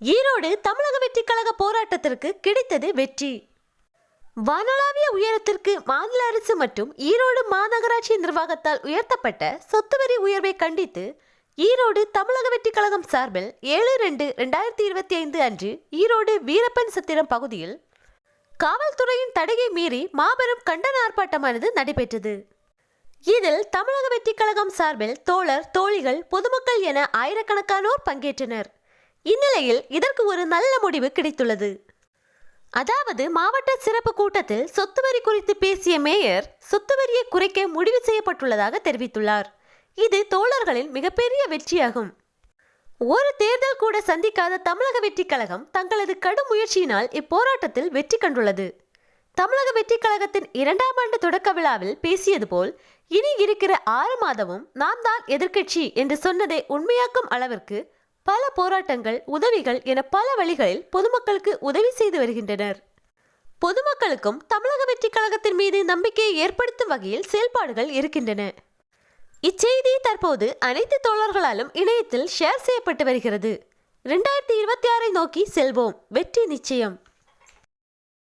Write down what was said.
ஈரோடு தமிழக வெற்றி கழக போராட்டத்திற்கு கிடைத்தது வெற்றி. வானளாவிய உயரத்திற்கு மாநில அரசு மற்றும் ஈரோடு மாநகராட்சி நிர்வாகத்தால் உயர்த்தப்பட்ட சொத்து வரி உயர்வை கண்டித்து ஈரோடு தமிழக வெற்றி கழகம் சார்பில் 7/2/2025 அன்று ஈரோடு வீரப்பன் சத்திரம் பகுதியில் காவல்துறையின் தடையை மீறி மாபெரும் கண்டன ஆர்ப்பாட்டமானது நடைபெற்றது. இதில் தமிழக வெற்றி கழகம் சார்பில் தோழர், தோழிகள், பொதுமக்கள் என ஆயிரக்கணக்கானோர் பங்கேற்றனர். இந்நிலையில் இதற்கு ஒரு நல்ல முடிவு கிடைத்துள்ளது. அதாவது மாவட்ட சிறப்பு கூட்டத்தில் சொத்து வரி குறித்து பேசிய மேயர் சொத்து வரியை குறைக்க முடிவு செய்யப்பட்டுள்ளதாக தெரிவித்துள்ளார். இது தோழர்களின் மிகப்பெரிய வெற்றியாகும். ஒரு தேர்தல் கூட சந்திக்காத தமிழக வெற்றி கழகம் தங்களது கடும் முயற்சியினால் இப்போராட்டத்தில் வெற்றி கண்டுள்ளது. தமிழக வெற்றி கழகத்தின் 2ஆம் ஆண்டு தொடக்க விழாவில் பேசியது போல் இனி இருக்கிற 6 மாதமும் நாம் தான் எதிர்க்கட்சி என்று சொன்னதை உண்மையாக்கும் அளவிற்கு பல போராட்டங்கள், உதவிகள் என பல வழிகளில் பொதுமக்களுக்கு உதவி செய்து வருகின்றனர். பொதுமக்களுக்கும் தமிழக வெற்றி கழகத்தின் மீது நம்பிக்கையை ஏற்படுத்தும் வகையில் செயல்பாடுகள் இருக்கின்றன. இச்செய்தி தற்போது அனைத்து தோழர்களாலும் இணையத்தில் ஷேர் செய்யப்பட்டு வருகிறது. 2026 நோக்கி செல்வோம், வெற்றி நிச்சயம்.